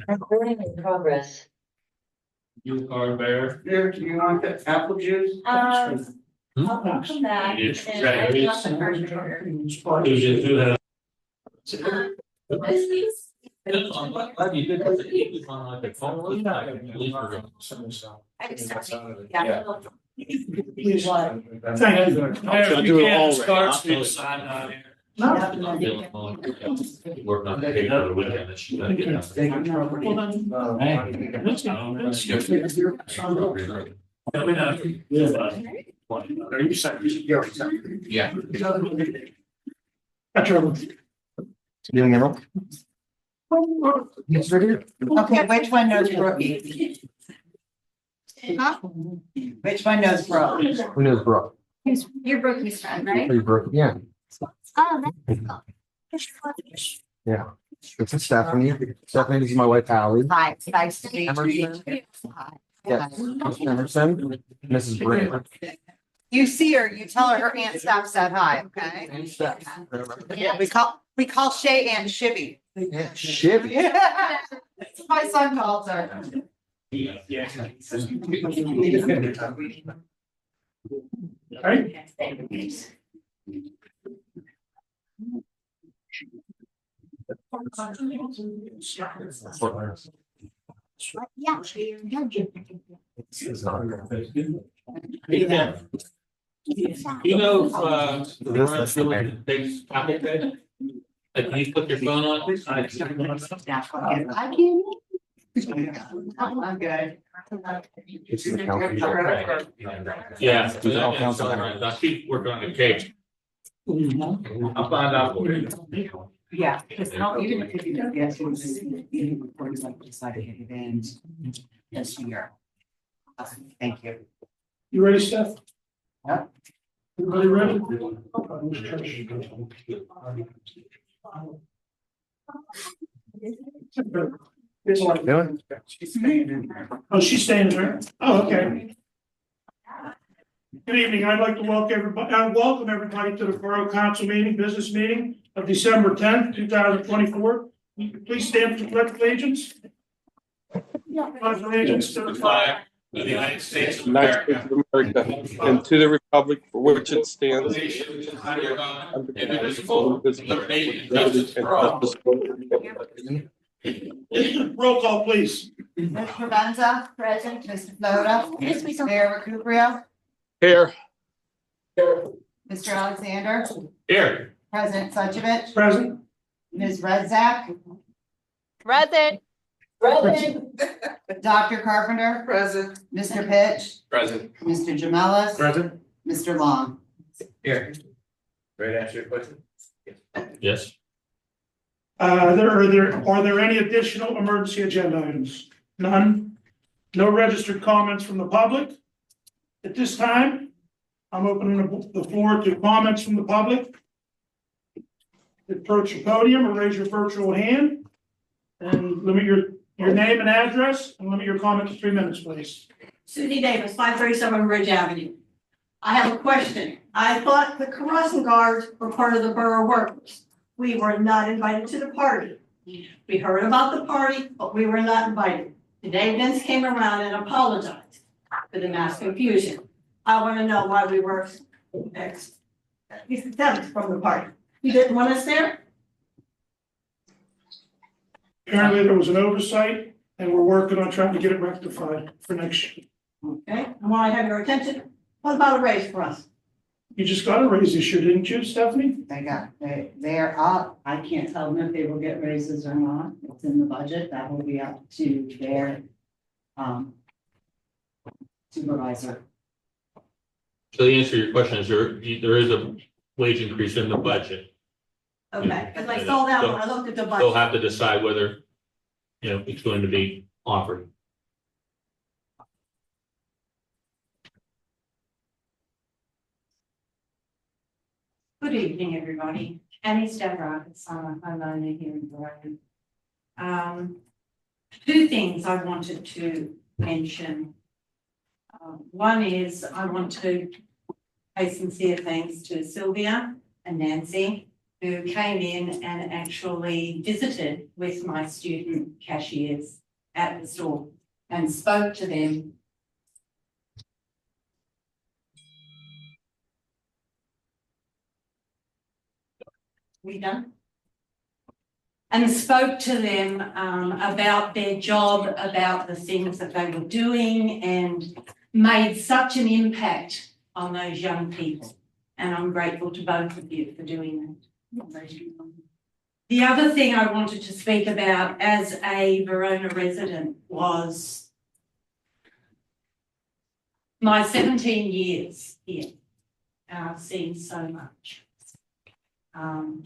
Recording in progress. You are bear. Here, do you want the apple juice? I'll welcome that. It's And I very- got the first order. You should do that. This is- You did that. It was on like the phone. Yeah. I just started. Yeah. Please. What? Thank you. I'll If do you it all can't right. start, I'll speak do it. sign on here. I'm feeling like working on the paper over the weekend. and she's gonna get done. Hold on. Let's go. Let's go. Are you saying? Yeah. That's right. Doing it. Okay, which one knows Brookie? Which one knows Brooke? Who knows Brooke? You're Brookie's friend, right? Are you Brooke? Yeah. Oh, that's cool. Yeah. This is Stephanie. Stephanie, this is my wife, Allie. Hi, it's nice to meet you. Emerson. Yes. Mr. Emerson. Mrs. Brand. You see her, you tell her her Aunt Steph said hi, okay? And Steph. Yeah, we call Shay Aunt Shibby. Yeah, Shivy. That's what my son calls her. Right? Yeah. This is not- Yeah. You know, This is the big topic there? Like, can you put your phone on? I can. I'm good. This is the council. Yeah. This is all council. I'll keep working on the cake. I'll find out for you. Yeah, because how, even if you don't get to, even before you like decide to hit it in this year. Thank you. You ready, Steph? Yeah. Everybody ready? Doing? Oh, she's staying there. Oh, okay. Good evening. I'd like to welcome everybody to the Borough Council meeting, business meeting of December 10th, 2024. Please stand for the pledge of allegiance. Pledge of allegiance to the flag of the United States of United States America. of America, and to the republic for which it stands. Indivisible, with liberty and justice for all. Roll call, please. Mr. Provenza, present, Mr. Floda, Mayor Recupero, Here, Mr. Alexander, Here. President Suchovich, Present. Ms. Redzak, Present. Dr. Carpenter. Present. Mr. Pitch, Present. Mr. Jamelis, Present. Mr. Long. Here. Ready to answer your question? Yes. Are there any additional emergency agenda items? None? No registered comments from the public? At this time, I'm opening the floor to comments from the public. Approach your podium or raise your virtual hand. And limit your name and address and limit your comment to 3 minutes, please. Susie Davis, 537 Ridge Avenue. I have a question. I thought the crossing guards were part of the borough workers. We were not invited to the party. We heard about the party, but we were not invited. Today Vince came around and apologized for the mass confusion. I want to know why we were exempt from the party. You didn't want us there? Apparently there was an oversight and we're working on trying to get it rectified for next year. Okay, I want to have your attention. What about a raise for us? You just got a raise this year, didn't you, Stephanie? They're up. I can't tell them if they will get raises or not. It's in the budget. That will be up to their supervisor. So the answer to your question is there is a wage increase in the budget. Okay, because I saw that when I looked at the budget. They'll have to decide whether, it's going to be offered. Good evening, everybody. Annie Stevrock, I'm on here in Brighton. Two things I wanted to mention. One is I want to pay sincere thanks to Sylvia and Nancy who came in and actually visited with my student cashiers at the store and spoke to them. We done? And spoke to them about their job, about the things that they were doing, and made such an impact on those young people. And I'm grateful to both of you for doing that. The other thing I wanted to speak about as a Verona resident was my 17 years here, and I've seen so much.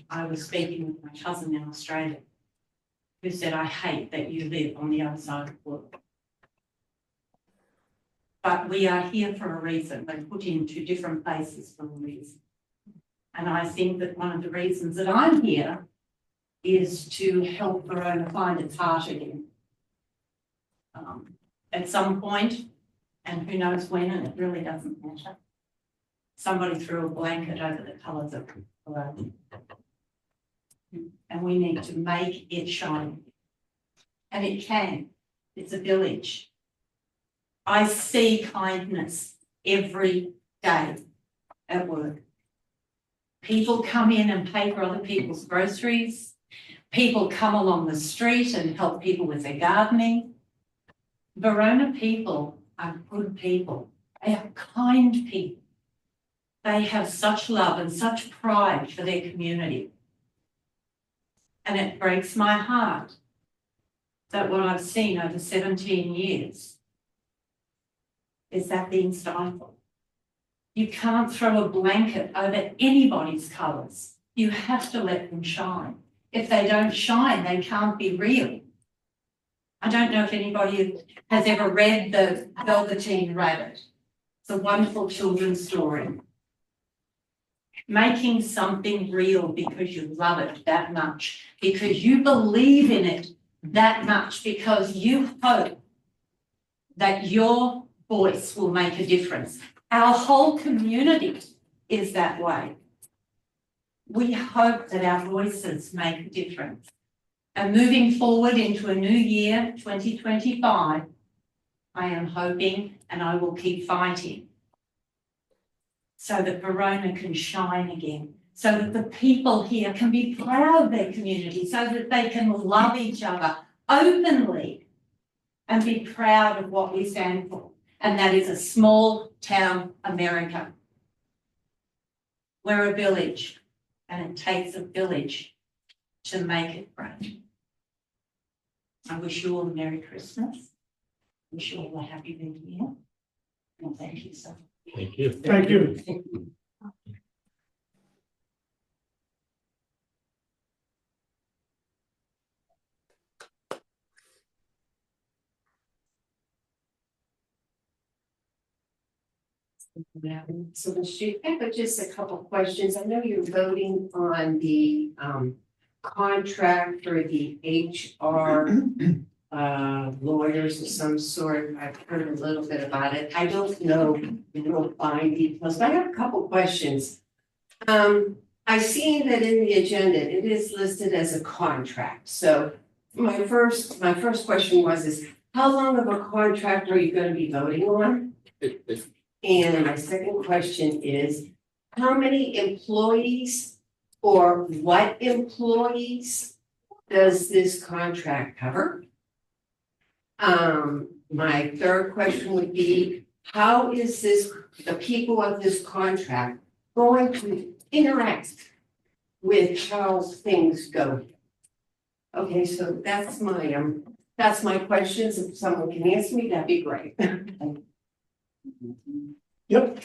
I was speaking with my cousin in Australia, who said, I hate that you live on the other side of the world. But we are here for a reason. We're put into different places for a reason. And I think that one of the reasons that I'm here is to help Verona find its heart again. At some point, and who knows when, and it really doesn't matter, somebody threw a blanket over the colours of Verona. And we need to make it shine. And it can. It's a village. I see kindness every day at work. People come in and pay for other people's groceries. People come along the street and help people with their gardening. Verona people are good people. They are kind people. They have such love and such pride for their community. And it breaks my heart that what I've seen over 17 years is that being stifled. You can't throw a blanket over anybody's colours. You have to let them shine. If they don't shine, they can't be real. I don't know if anybody has ever read The Velveteen Rabbit. It's a wonderful children's story. Making something real because you love it that much, because you believe in it that much, because you hope that your voice will make a difference. Our whole community is that way. We hope that our voices make a difference. And moving forward into a new year, 2025, I am hoping, and I will keep fighting, so that Verona can shine again, so that the people here can be proud of their community, so that they can love each other openly and be proud of what we stand for. And that is a small town America. We're a village, and it takes a village to make it great. I wish you all a Merry Christmas. Wish you all a Happy New Year. And thank you so much. Thank you. Thank you. So the street, I have just a couple of questions. I know you're voting on the contract for the HR lawyers of some sort. I've heard a little bit about it. I don't know the real fine details, but I have a couple of questions. I see that in the agenda, it is listed as a contract. So my first question is how long of a contract are you going to be voting on? And my second question is, how many employees or what employees does this contract cover? My third question would be, how is the people of this contract going to interact with how things go? Okay, so that's my questions. If someone can answer me, that'd be great. Yep.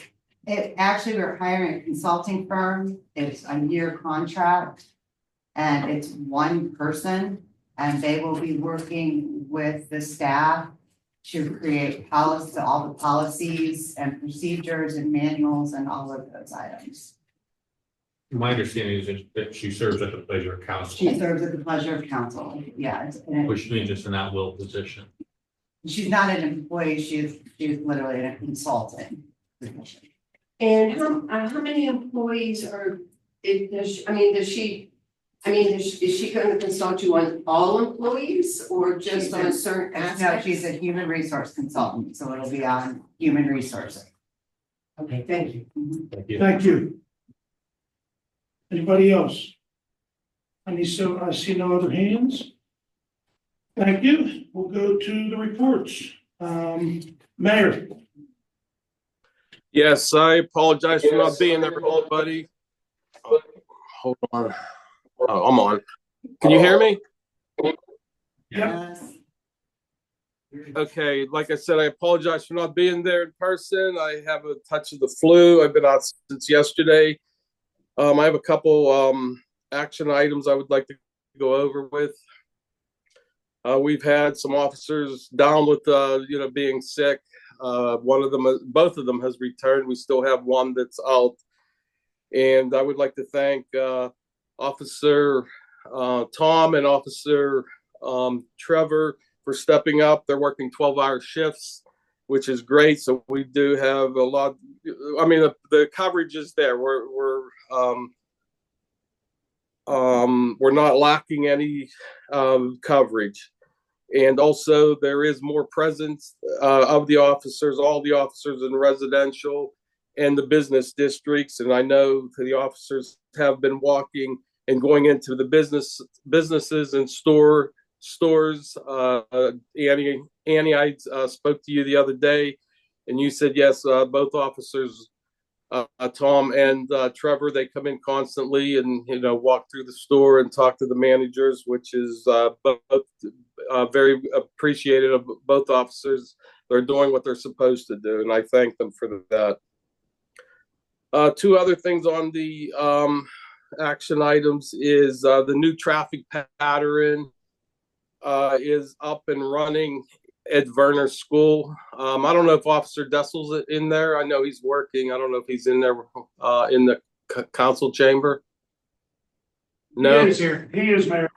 Actually, we're hiring a consulting firm. It's a year contract. And it's one person, and they will be working with the staff to create policy, all the policies and procedures and manuals and all of those items. My understanding is that she serves at the pleasure of council, She serves at the pleasure of council. Yeah, which means it's an at-will position. she's not an employee, she's literally a consultant. And how many employees are Is she gonna consult you on all employees or just on certain No, aspects? she's a human resource consultant, so it'll be on human resources. Okay, thank you. Thank you. Thank you. Anybody else? I see no other hands. Thank you. We'll go to the reports. Mayor. Yes, I apologize for not being there, everybody. Hold on. Oh, I'm on. Can you hear me? Yes. Okay, like I said, I apologize for not being there in person. I have a touch of the flu. I've been out since yesterday. I have a couple action items I would like to go over with. We've had some officers down with being sick. Both of them has returned. We still have one that's out. And I would like to thank Officer Tom and Officer Trevor for stepping up. They're working 12-hour shifts, which is great. So we do have a lot. I mean, the coverage is there. We're not lacking any coverage. And also there is more presence of the officers, all the officers in residential and the business districts. And I know the officers have been walking and going into the businesses and stores. Annie, I spoke to you the other day and you said, yes, both officers, Tom and Trevor, they come in constantly and, walk through the store and talk to the managers, which is both very appreciated of both officers. They're doing what they're supposed to do, and I thank them for that. Two other things on the action items is the new traffic pattern is up and running at Werner School. I don't know if Officer Dessel's in there. I know he's working. I don't know if he's in there in the council chamber. No. He is here. He is, Mayor.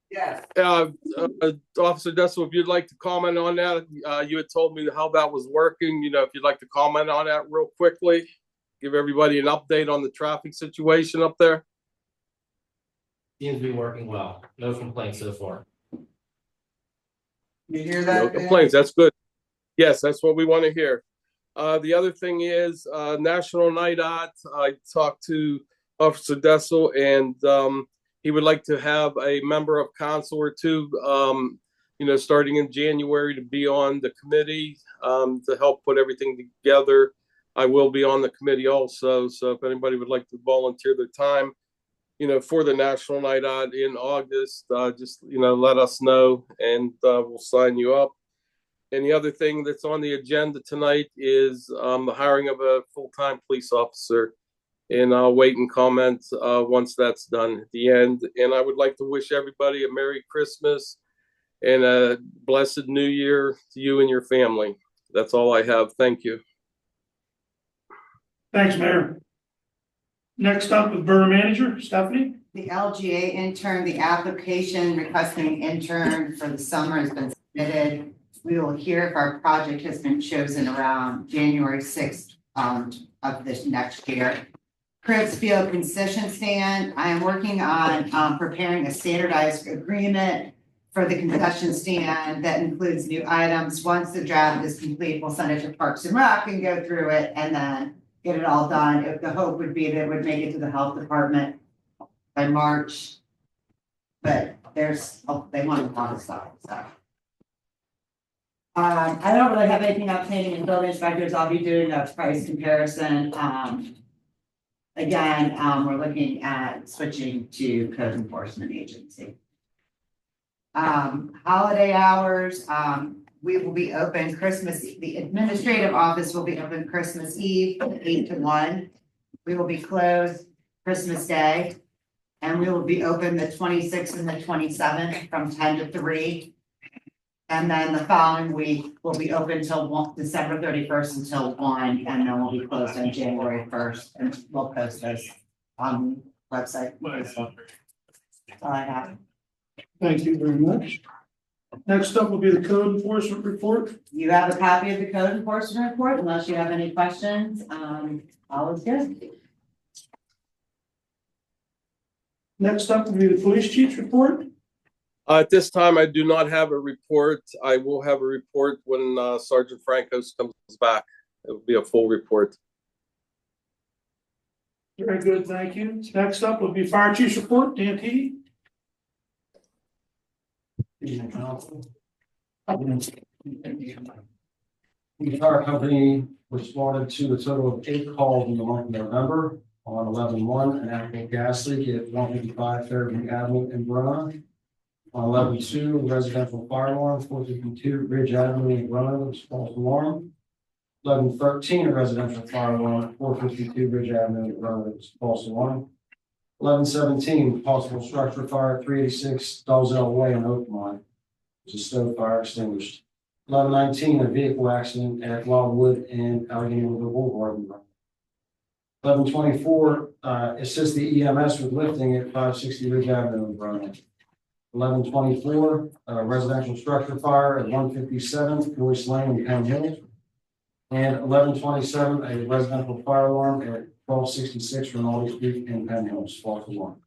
Yes. Officer Dessel, if you'd like to comment on that, you had told me how that was working. If you'd like to comment on that real quickly, give everybody an update on the traffic situation up there. Seems to be working well. No complaints so far. You hear that? No complaints. That's good. Yes, that's what we want to hear. The other thing is National Night Out. I talked to Officer Dessel, and he would like to have a member of council or two, starting in January to be on the committee to help put everything together. I will be on the committee also. So if anybody would like to volunteer their time, for the National Night Out in August, just, let us know and we'll sign you up. And the other thing that's on the agenda tonight is the hiring of a full-time police officer. And I'll wait and comment once that's done at the end. And I would like to wish everybody a Merry Christmas and a blessed New Year to you and your family. That's all I have. Thank you. Thanks, Mayor. Next up is Borough Manager, Stephanie. The LGA intern, the application requesting intern for the summer has been submitted. We will hear if our project has been chosen around January 6th of this next year. Cribs Field concession stand. I am working on preparing a standardized agreement for the concession stand that includes new items. Once the draft is complete, we'll send it to Parks and Rec and go through it and then get it all done. If the hope would be that it would make it to the health department by March. But they want a lot of stuff, so. I don't really have anything outstanding in building inspectors. I'll be doing a price comparison. Again, we're looking at switching to code enforcement agency. Holiday hours, we will be open Christmas. The administrative office will be open Christmas Eve, 8 to 1. We will be closed Christmas Day. And we will be open the 26th and the 27th from 10 to 3. And then the following week, we'll be open till December 31st until 1, and then we'll be closed on January 1st, and we'll post this on the website. That's all I have. Thank you very much. Next up will be the code enforcement report. You have a copy of the code enforcement report, unless you have any questions. All is good. Next up will be the police chief's report. At this time, I do not have a report. I will have a report when Sergeant Francos comes back. It will be a full report. Very good, thank you. Next up will be fire chief's report, Dan T. Evening, council. The fire company responded to a total of 8 calls in the month of November. On 11/1, an actual gas leak at 155 Fairview Avenue in Verona. On 11/2, residential fire alarm, 452 Ridge Avenue in Verona, was false alarm. 11/13, a residential fire alarm, 452 Ridge Avenue in Verona, was false alarm. 11/17, possible structure fire at 386 Dalzell Way in Oakmont, which is stove fire extinguished. 11/19, a vehicle accident at Wildwood and Allegheny River Boulevard in Verona. 11/24, assist the EMS with lifting at 560 Ridge Avenue in Verona. 11/24, residential structure fire at 157 Joyce Lane in Penn Hills. And 11/27, a residential fire alarm at 1266 Rinaldi Street in Penn Hills, false alarm.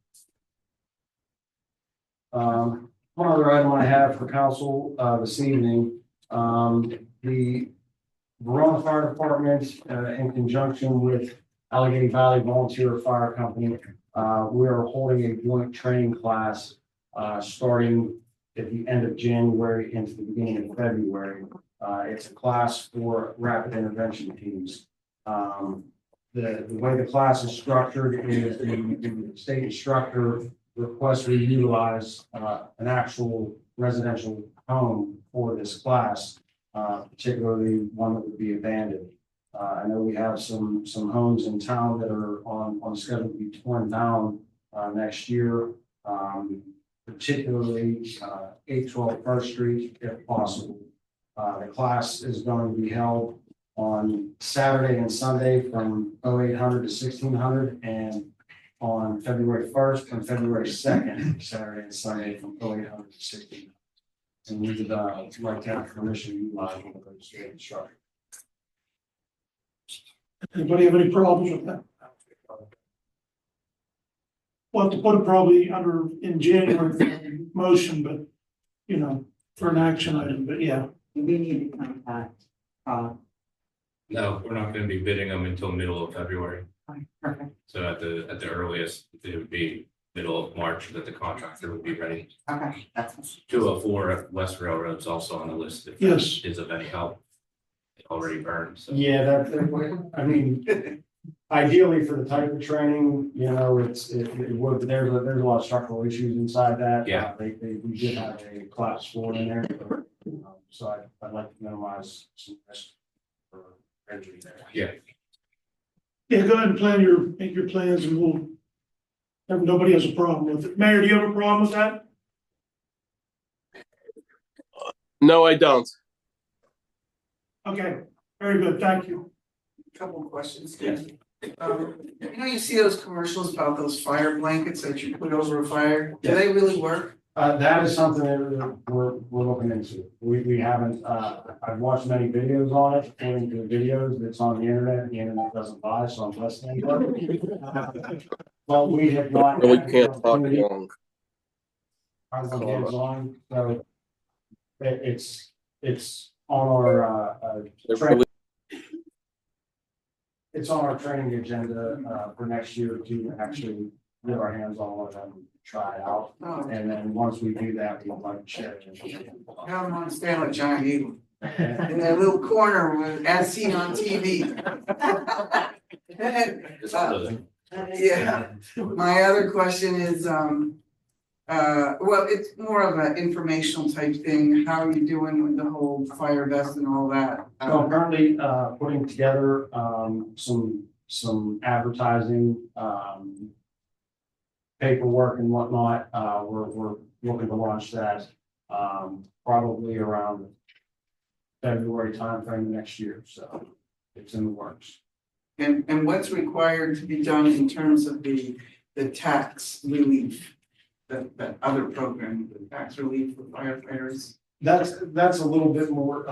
One other item I have for council this evening, the Verona Fire Department, in conjunction with Allegheny Valley Volunteer Fire Company, we are holding a joint training class starting at the end of January into the beginning of February. It's a class for rapid intervention teams. The way the class is structured is the state instructor requests we utilize an actual residential home for this class, particularly one that would be abandoned. I know we have some homes in town that are on schedule to be torn down next year, particularly 812 First Street, if possible. The class is going to be held on Saturday and Sunday from 0800 to 1600, and on February 1st and February 2nd, Saturday and Sunday from 0800 to 1600. And we would like to have permission to utilize one of those state instructors. Anybody have any problems with that? We'll have to put it probably under in January motion, but you know, for an action item, but yeah. We need to contact, No, we're not gonna be bidding them until middle of February. perfect, So at the earliest, it would be middle of March that the contractor would be ready. okay, that's. 204 West Railroad's also on the list. If Yes. that is of any help. It already burned, so. Yeah, I mean, ideally for the type of training, you know, it would, but there's a lot of structural issues inside that. Yeah. We did have a class 4 in there, but, so I'd like to minimize some risk for injury there. Yeah. Yeah, go ahead and make your plans and we'll, nobody has a problem with it. Mayor, do you have a problem with that? No, I don't. Okay, very good, thank you. Couple of questions. You know, you see those commercials about those fire blankets that you put over a fire, do they really work? That is something that we're looking into. We haven't, I've watched many videos on it, according to the videos that's on the internet doesn't buy, so I'm listening. But we have not. Really can't talk long. Hands-on, so it's on our it's on our training agenda for next year to actually get our hands on one of them, try it out. Oh. And then once we do that, we'd like to share it. I don't understand like giant eagle in that little corner with, as seen on TV. Yeah, my other question is, well, it's more of an informational type thing. How are you doing with the whole fire vest and all that? So I'm currently putting together some advertising, paperwork and whatnot. We're looking to launch that probably around February timeframe next year. So it's in the works. And what's required to be done in terms of the tax relief? That other program, the tax relief for firefighters? That's a little bit more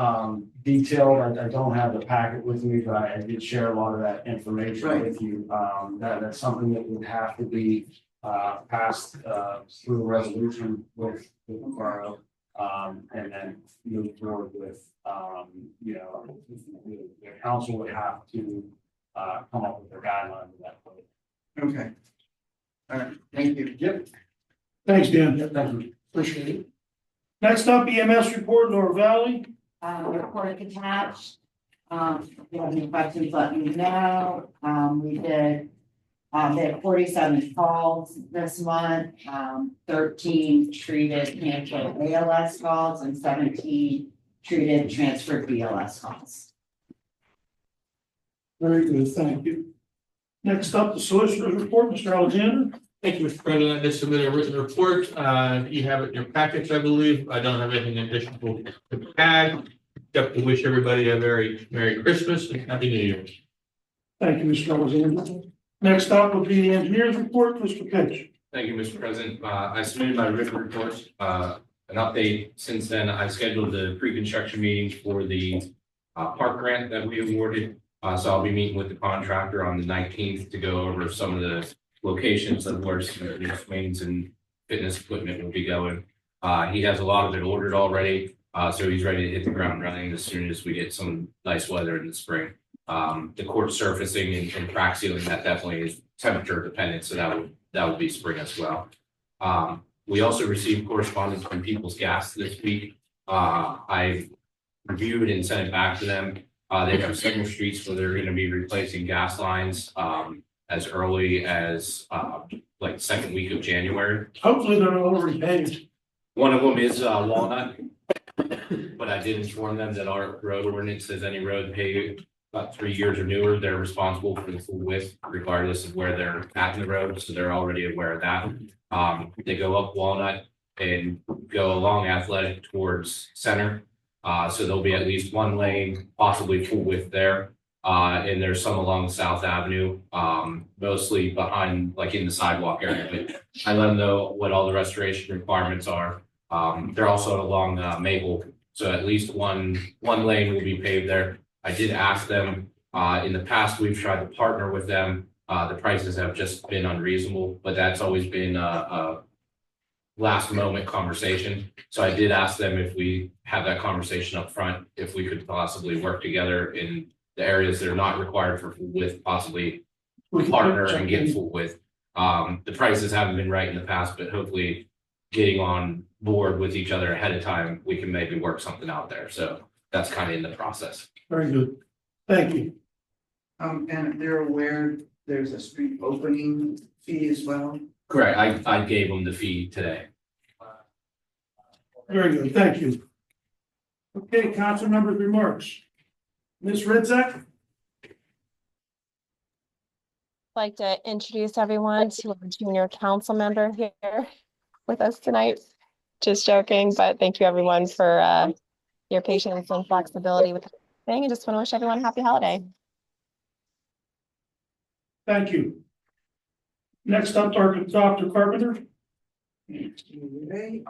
detailed. I don't have the packet with me, but I did share a lot of that information with you. That's something that would have to be passed, through a resolution with the borough. And then move forward with, the council would have to, come up with their guidelines at that point. Okay. All right, thank you. Yep. Thanks, Dan. Thank you. Appreciate it. Next up, EMS report, Nora Valley. Report attached. If you have any questions, let me know. We did, they had 47 calls this month, 13 treated canceled ALS calls and 17 treated transferred BLS calls. Very good, thank you. Next up, the solicitor's report, Mr. Alexander. Thank you, Mr. President. I just submitted a written report. You have it in your package, I believe. I don't have anything additional to add, except to wish everybody a very Merry Christmas and Happy New Year. Thank you, Mr. Alexander. Next up will be the engineer's report, Mr. Pitch. Thank you, Mr. President. I submitted my written report, an update. Since then, I've scheduled the pre-construction meetings for the park grant that we awarded. So I'll be meeting with the contractor on the 19th to go over some of the locations of where new swings and fitness equipment will be going. He has a lot of it ordered already, so he's ready to hit the ground running as soon as we get some nice weather in the spring. The court surfacing and crack sealing, that definitely is temperature dependent, so that would be spring as well. We also received correspondence from People's Gas this week. I reviewed and sent it back to them. They have several streets where they're going to be replacing gas lines as early as like second week of January. Hopefully they're already paid. One of them is Walnut, but I did inform them that our road ordinance says any road paved about 3 years or newer, they're responsible for the full width regardless of where they're at in the road, so they're already aware of that. They go up Walnut and go along Athletic towards Center. So there'll be at least one lane, possibly full width there. And there's some along South Avenue, mostly behind, like in the sidewalk area, but I let them know what all the restoration requirements are. They're also along Maple, so at least one lane will be paved there. I did ask them, in the past, we've tried to partner with them. The prices have just been unreasonable, but that's always been a last moment conversation. So I did ask them if we have that conversation up front, if we could possibly work together in the areas that are not required for full width, possibly partner and get full width. The prices haven't been right in the past, but hopefully getting on board with each other ahead of time, we can maybe work something out there. So that's kind of in the process. Very good. Thank you. And they're aware there's a street opening fee as well. Correct. I gave them the fee today. Very good, thank you. Okay, council members' remarks. Ms. Ridzak? Like to introduce everyone to our junior council member here with us tonight. Just joking, but thank you everyone for your patience and flexibility with everything. I just want to wish everyone a happy holiday. Thank you. Next up, Dr. Carpenter. Okay,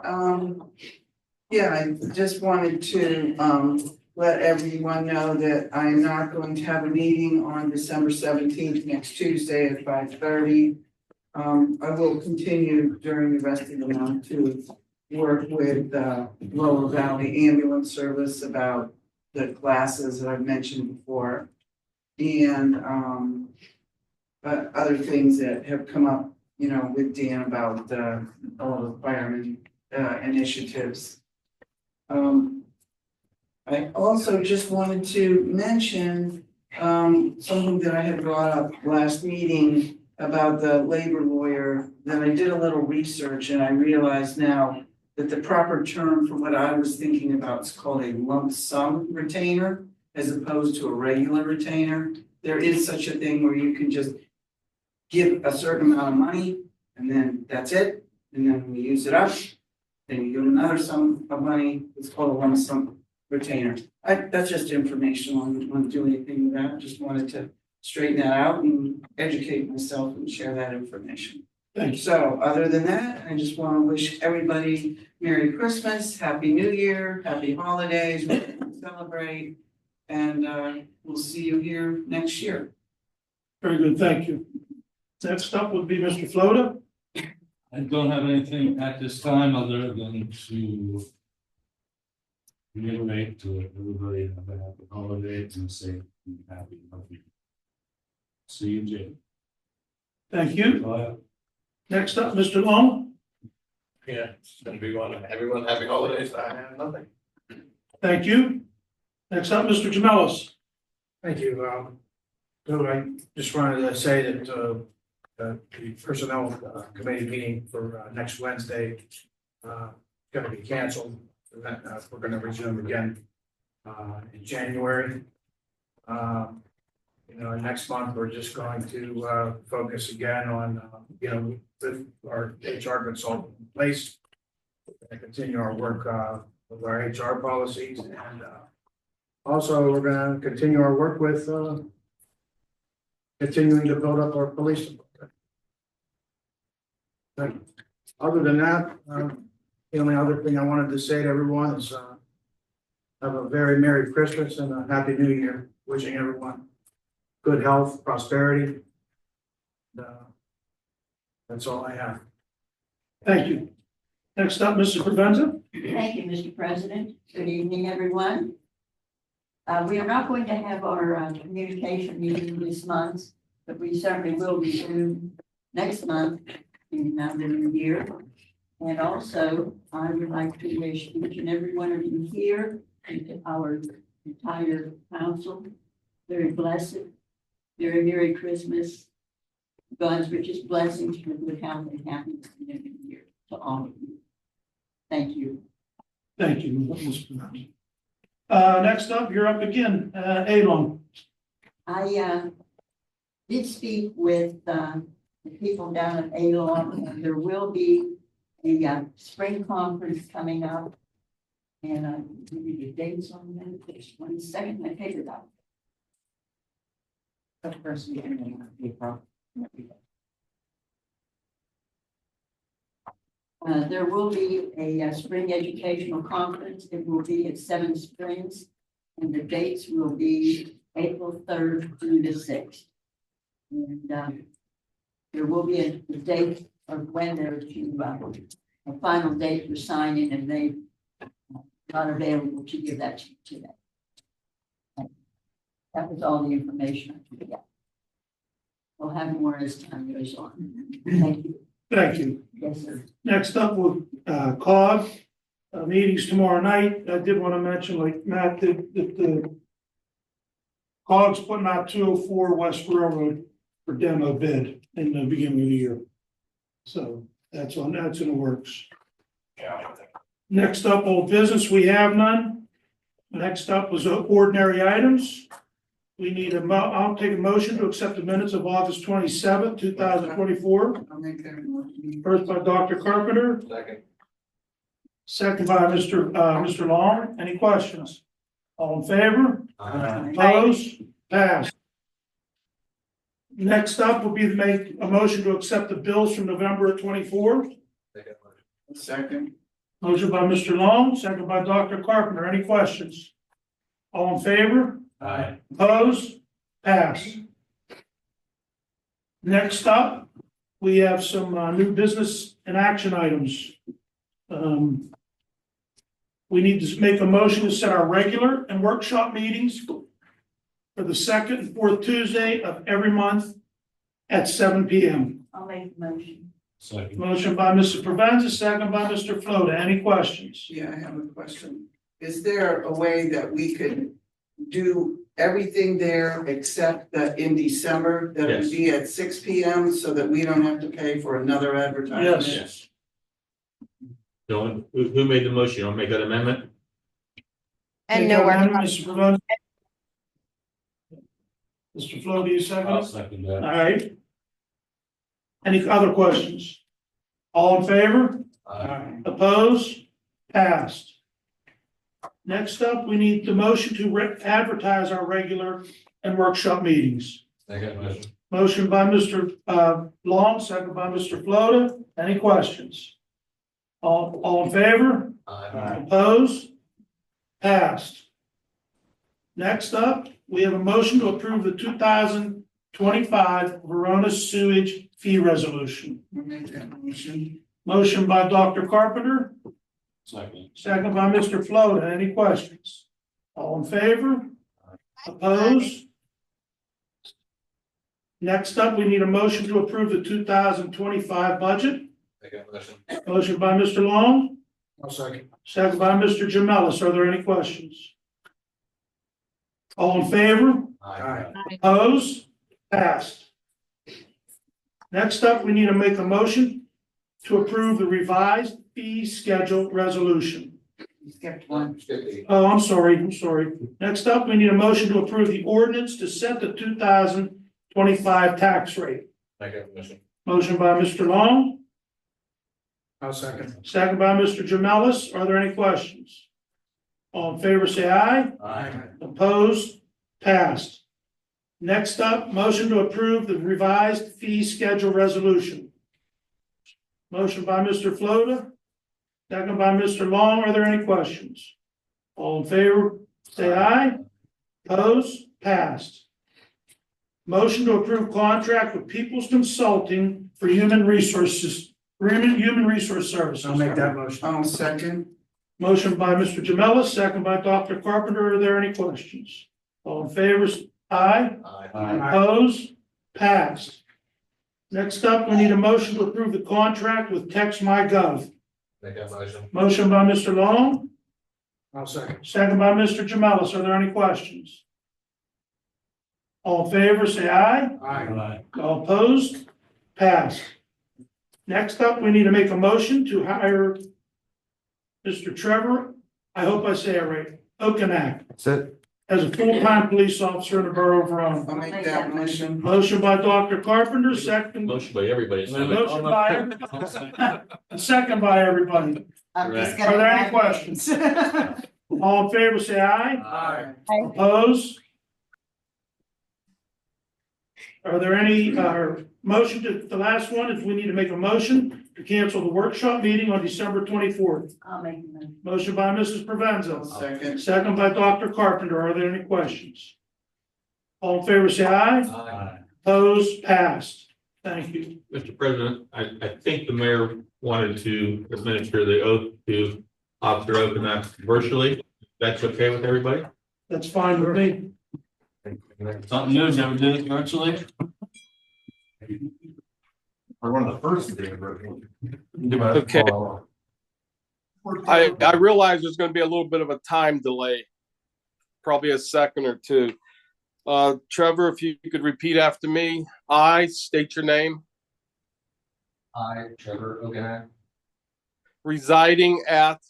yeah, I just wanted to let everyone know that I'm not going to have a meeting on December 17th, next Tuesday at 5:30. I will continue during the rest of the month to work with Lower Valley Ambulance Service about the classes that I've mentioned before. And but other things that have come up, you know, with Dan about all the firemen initiatives. I also just wanted to mention something that I had brought up last meeting about the labor lawyer. Then I did a little research and I realized now that the proper term for what I was thinking about is called a lump sum retainer as opposed to a regular retainer. There is such a thing where you can just give a certain amount of money and then that's it. And then when you use it up, then you give another sum of money. It's called a lump sum retainer. That's just informational. I don't want to do anything with that. Just wanted to straighten that out and educate myself and share that information. Thank you. So other than that, I just want to wish everybody Merry Christmas, Happy New Year, Happy Holidays, we can celebrate, and we'll see you here next year. Very good, thank you. Next up would be Mr. Floda. I don't have anything at this time other than to reiterate to everybody have a happy holidays and safe and happy, healthy. See you, Jay. Thank you. Next up, Mr. Long. Yeah, it's gonna be one, everyone happy holidays, I have nothing. Thank you. Next up, Mr. Jamelis. Thank you. So I just wanted to say that, the personnel committee meeting for next Wednesday, gonna be canceled. We're gonna resume again, in January. Next month, we're just going to, focus again on, with our HR consultant in place. And continue our work, with our HR policies and, also, we're gonna continue our work with, continuing to build up our police department. But other than that, the only other thing I wanted to say to everyone is, have a very Merry Christmas and a Happy New Year. Wishing everyone good health, prosperity. That's all I have. Thank you. Next up, Mrs. Provenza. Thank you, Mr. President. Good evening, everyone. We are not going to have our communication meeting this month, but we certainly will resume next month in the new year. And also, I would like to wish each and every one of you here and to our entire council very blessed, very Merry Christmas. God's richest blessings for good health and happiness in the new year to all of you. Thank you. Thank you, Mrs. Provenza. Next up, you're up again, Alon. I did speak with the people down at Alon, and there will be a spring conference coming up. And I'll give you the dates on that. Just 1 second, I figured out. The first meeting in April. There will be a spring educational conference. It will be at Seven Springs, and the dates will be April 3rd through the 6th. And there will be a date of when they're to a final date for signing, and they not available to give that to you today. That was all the information I could get. We'll have more as time goes on. Thank you. Thank you. Yes, sir. Next up, with COG meetings tomorrow night. I did want to mention, like Matt, that the COG's putting out 204 West Railroad for demo bid in the beginning of the year. So that's in the works. Next up, old business, we have none. Next up was ordinary items. We need I'll take a motion to accept the minutes of August 27th, 2024. I'll make that motion. First by Dr. Carpenter. Second. Second by Mr. Long. Any questions? All in favor? Aye. Opposed? Passed. Next up will be to make a motion to accept the bills from November 24th. Second. Motion by Mr. Long, second by Dr. Carpenter. Any questions? All in favor? Aye. Opposed? Pass. Next up, we have some new business and action items. We need to make a motion to set our regular and workshop meetings for the second and fourth Tuesday of every month at 7 p.m. I'll make the motion. Second. Motion by Mr. Provenza, second by Mr. Floda. Any questions? Yeah, I have a question. Is there a way that we could do everything there except that in December, that it Yes. would be at 6 p.m. so that we don't have to pay for another advertisement? Yes. Who made the motion? I'll make that amendment. And no work. Mr. Provenza. Mr. Floda, you second? I'll it? second All that. right. Any other questions? All in favor? Aye. Opposed? Passed. Next up, we need the motion to advertise our regular and workshop meetings. Second motion. Motion by Mr. Long, second by Mr. Floda. Any questions? All in favor? Aye. Opposed? Passed. Next up, we have a motion to approve the 2025 Verona sewage fee resolution. I'll make that motion. Motion by Dr. Carpenter, Second. second by Mr. Floda. Any questions? All in favor? Opposed? Next up, we need a motion to approve the 2025 budget. Make a motion. Motion by Mr. Long, I'll second. second by Mr. Jamelis. Are there any questions? All in favor? Aye. Opposed? Passed. Next up, we need to make a motion to approve the revised fee schedule resolution. You skipped one. Oh, I'm sorry. Next up, we need a motion to approve the ordinance to set the 2025 tax rate. Make a motion. Motion by Mr. Long, I'll second. second by Mr. Jamelis. Are there any questions? All in favor, say aye. Aye. Opposed? Passed. Next up, motion to approve the revised fee schedule resolution. Motion by Mr. Floda, second by Mr. Long. Are there any questions? All in favor, say aye. Opposed? Passed. Motion to approve contract with People's Consulting for Human Resources, Human Resource Services. I'll make that motion. I'll second. Motion by Mr. Jamelis, second by Dr. Carpenter. Are there any questions? All in favor, aye. Opposed? Passed. Next up, we need a motion to approve the contract with TextMyGov. Make a motion. Motion by Mr. Long, I'll second. second by Mr. Jamelis. Are there any questions? All in favor, say aye. Aye. All opposed? Passed. Next up, we need to make a motion to hire Mr. Trevor, I hope I say it right, Okenak, That's it. as a full-time police officer in the borough of Verona. I'll make that motion. Motion by Dr. Carpenter, second. Motion by everybody. Motion by everybody. Second by everybody. I'm just Are gonna. there any questions? All in favor, say aye. Aye. Opposed? Are there any, motion to, the last one is we need to make a motion to cancel the workshop meeting on December 24th. I'll make a motion. Motion by Mrs. Provenza, Second. second by Dr. Carpenter. Are there any questions? All in favor, say aye. Aye. Opposed? Passed. Thank you. Mr. President, I think the mayor wanted to administer the oath to Officer Okenak virtually. That's okay with everybody? That's fine with me. Something new, never did it virtually. Or one of the first to do it virtually. Okay. I realize there's gonna be a little bit of a time delay, probably a second or two. Trevor, if you could repeat after me. I state your name. I, Trevor Okenak, Residing at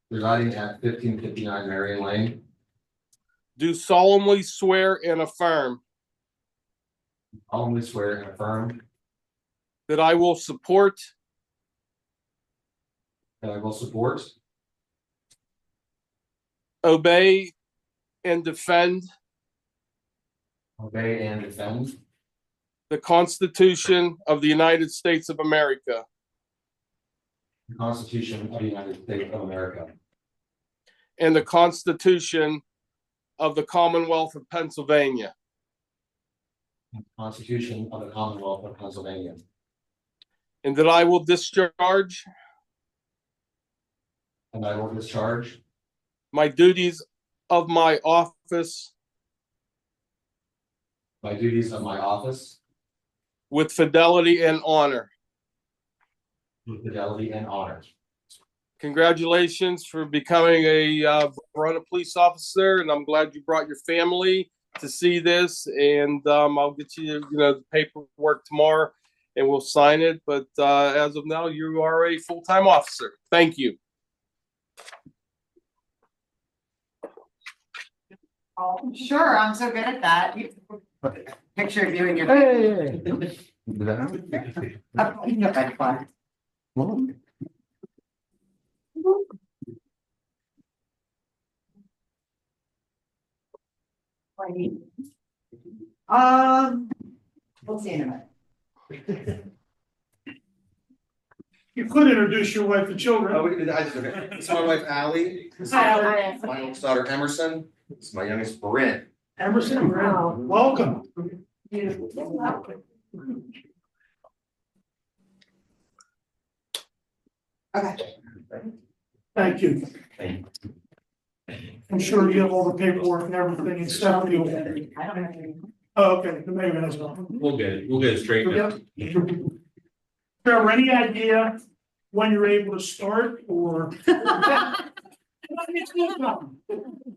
residing at 1559 Marion Lane, do solemnly swear and affirm solemnly swear and affirm that I will support that I will support, obey, and defend obey, and defend the Constitution of the United States of America the Constitution of the United States of America and the Constitution of the Commonwealth of Pennsylvania, and the Constitution of the Commonwealth of Pennsylvania, and that I will discharge and I will discharge my duties of my office my duties of my office with fidelity and honor. with fidelity and honor. Congratulations for becoming a Verona police officer, and I'm glad you brought your family to see this. And I'll get you, the paperwork tomorrow, and we'll sign it. But as of now, you are a full-time officer. Thank you. Oh, sure, I'm so good at that. Picture of you and your. Hey. Oh, you know that fun. We'll see in a minute. You could introduce your wife and children. This is my wife, Allie. This is Hi. my oldest daughter, Emerson. This is my youngest, Brent. Emerson, welcome. Beautiful. Okay. Thank you. I'm sure you have all the paperwork and everything and stuff. I don't have any. Oh, okay, the mayor has one. We'll get it straightened out. Trevor, any idea when you're able to start or?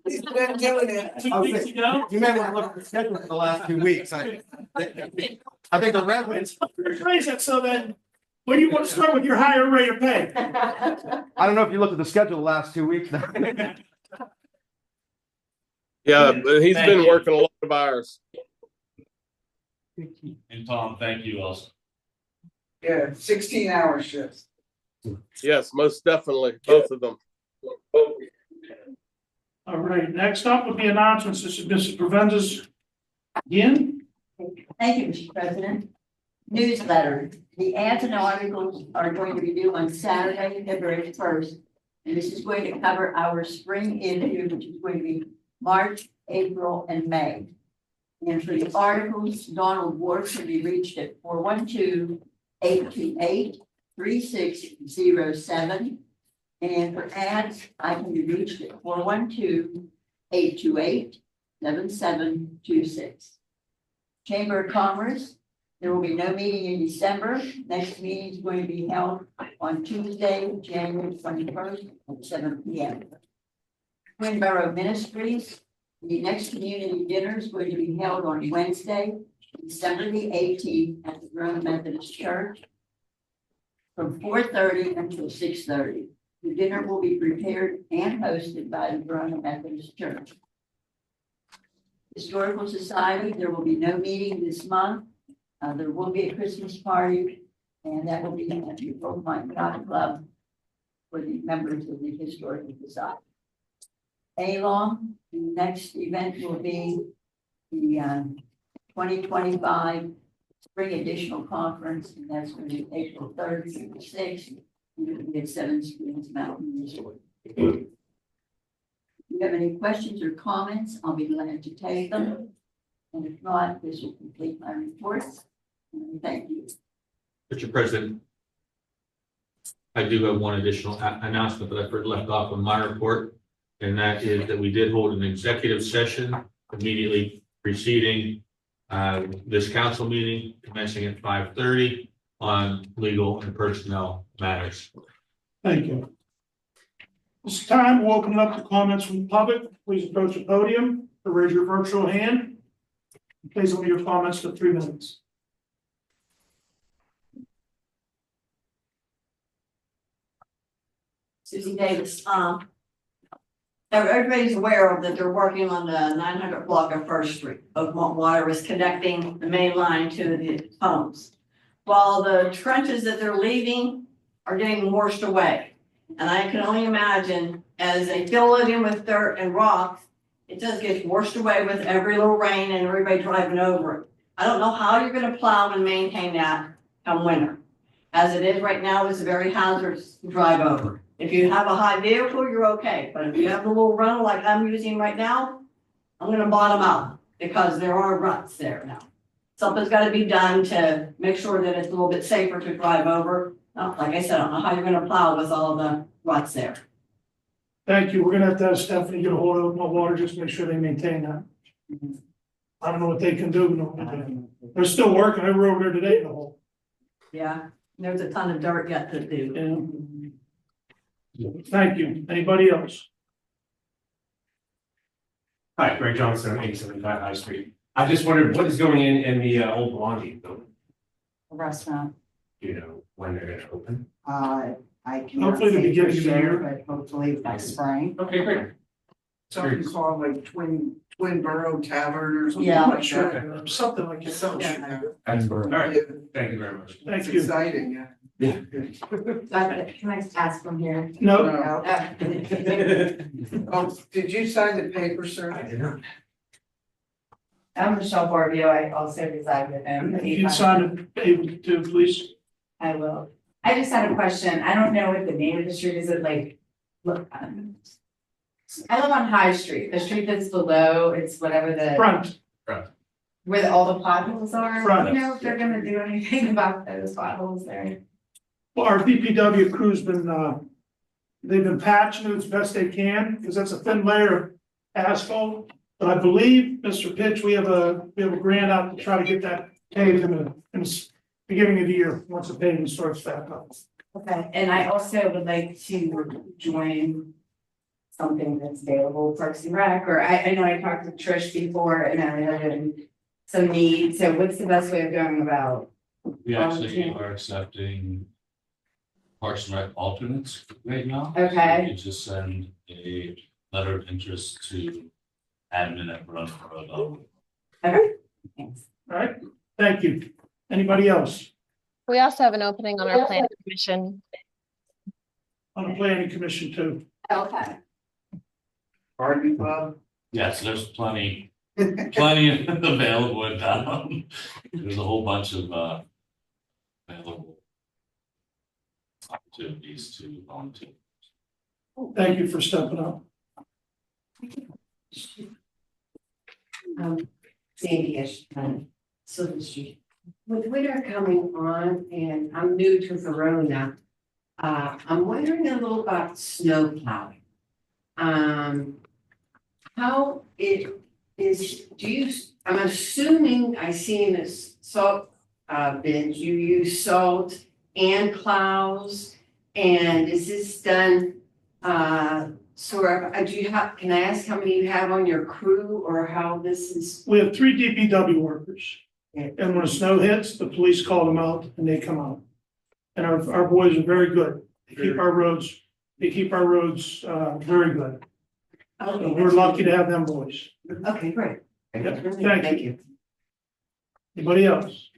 He's been doing it. 2 weeks ago? You may want to look at the schedule for the last 2 weeks. I think the residents, Phrase it so then, when you want to start with your higher rate of pay. I don't know if you looked at the schedule the last 2 weeks. Yeah, but he's been working a lot of hours. And Tom, thank you also. Yeah, 16-hour shifts. Yes, most definitely, both of them. All right, next up would be announcements. This is Mrs. Provenza's again. Thank you, Mr. President. Newsletter. The ads and articles are going to be due on Saturday, February 1st. And this is going to cover our spring issue, which is going to be March, April, and May. And for the articles, Donald Ward can be reached at 412-828-3607. And for ads, I can be reached at 412-828-7726. Chamber of Commerce, there will be no meeting in December. Next meeting is going to be held on Tuesday, January 21st at 7 p.m. Twin Borough Ministries, the next community dinner is going to be held on Wednesday, December the 18th at the Verona Methodist Church from 4:30 until 6:30. The dinner will be prepared and hosted by the Verona Methodist Church. Historical Society, there will be no meeting this month. There will be a Christmas party, and that will be at the Oakmont Yacht Club for the members of the Historical Society. ALOM, the next event will be the 2025 Spring Additional Conference, and that's going to be April 3rd through the 6th. And it will be at 7 Springs Mountain Resort. If you have any questions or comments, I'll be glad to take them. And if not, this will complete my report. And thank you. Mr. President, I do have one additional announcement that I left off on my report, and that is that we did hold an executive session immediately preceding this council meeting, commencing at 5:30 on legal and personnel matters. Thank you. This time, we'll open up to comments from the public. Please approach the podium or raise your virtual hand. Please limit your comments to 3 minutes. Susie Davis, everybody's aware of that they're working on the 900 block of First Street. Oakmont Water is connecting the main line to the homes. While the trenches that they're leaving are getting washed away. And I can only imagine as they fill it in with dirt and rocks, it just gets washed away with every little rain and everybody driving over it. I don't know how you're gonna plow and maintain that come winter. As it is right now, it's very hazardous to drive over. If you have a high vehicle, you're okay, but if you have a little rental like I'm using right now, I'm gonna bottom out because there are ruts there now. Something's gotta be done to make sure that it's a little bit safer to drive over. Like I said, I don't know how you're gonna plow with all the ruts there. Thank you. We're gonna have to have Stephanie get a hold of my water, just to make sure they maintain that. I don't know what they can do. No, they're still working. I were over there today in the hole. Yeah, there's a ton of dirt yet to do. Thank you. Anybody else? Hi, Greg Johnson, 875 High Street. I just wondered what is going in the old Blondie building? Restaurant. Do you know when they're gonna open? I cannot Hopefully the say for beginning of the sure, year. but hopefully by spring. Okay, great. Something called like Twin Borough Tavern or something Yeah, like Sure, that. something like that. Something like that. All right, Yeah, thank you very much. It's Thank you. exciting, yeah. Can I ask from here? No, No. Oh, did you sign the paper, sir? I did not. I'm Michelle Barbio. I also reside with him. if you sign it, able to, please. I will. I just had a question. I don't know what the name of the street is. It like, look, I live on High Street, the street that's below, it's whatever the. Front. where all the potholes are, Right. you know, if they're gonna do anything about those potholes there. Well, our DPW crew's been, they've been patching it as best they can, because that's a thin layer of asphalt. But I believe, Mr. Pitch, we have a grant out to try to get that paved in the beginning of the year, once the paving starts back up. Okay, and I also would like to join something that's available, Parks and Rec, or I know I talked to Trish before and I had some need, so what's the best way of going about? We actually are accepting Parks and Rec alternates right now. Okay. So you just send a letter of interest to admin at Borough. Okay, thanks. All right, thank you. Anybody else We also have an opening on our planning commission. on the planning commission too? Okay. Garden club. Yes, there's plenty available in town. There's a whole bunch of available opportunities to volunteer. Thank you for stepping up. Sandy-ish, Silver Street. With winter coming on and I'm new to Verona, I'm wondering a little about snow plowing. How it is, I'm assuming I see in this salt bins, you use salt and plows. And is this done, sort of, can I ask how many you have on your crew or how this is? We have 3 DPW workers. And when the snow hits, the police call them out and they come out. And our boys are very good. They keep our roads very good. So we're lucky to have them boys. Okay, great. Yep, Thank you. Anybody else?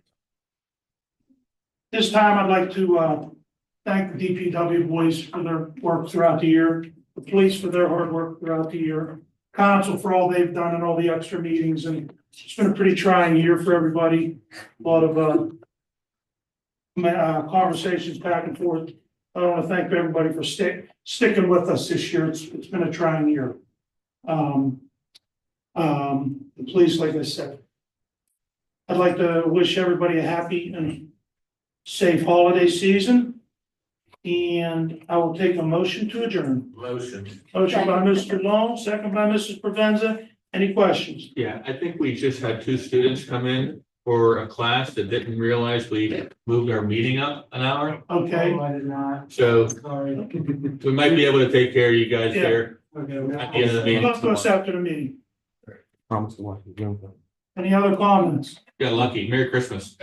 This time I'd like to thank the DPW boys for their work throughout the year, the police for their hard work throughout the year, council for all they've done and all the extra meetings, and it's been a pretty trying year for everybody. A lot of conversations back and forth. I want to thank everybody for sticking with us this year. It's been a trying year. The police, like I said, I'd like to wish everybody a happy and safe holiday season. And I will take a motion to adjourn. Motion. Motion by Mr. Long, second by Mrs. Provenza. Any questions? Yeah, I think we just had 2 students come in for a class that didn't realize we moved our meeting up an hour. Okay. I did not. So Sorry. we might be able to take care of you guys Yeah. there Okay. at the end of the meeting. Talk to us after the meeting. Promise to watch the Any other comments? Got lucky. Merry Christmas.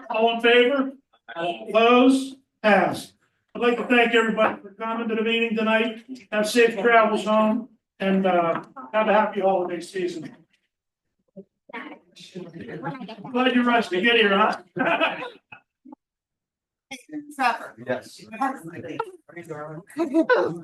All in favor? Opposed? Passed. I'd like to thank everybody for coming to the meeting tonight. Have safe travels home and have a happy holiday season. Glad you rushed to get here, huh? Trevor. Yes. Yes.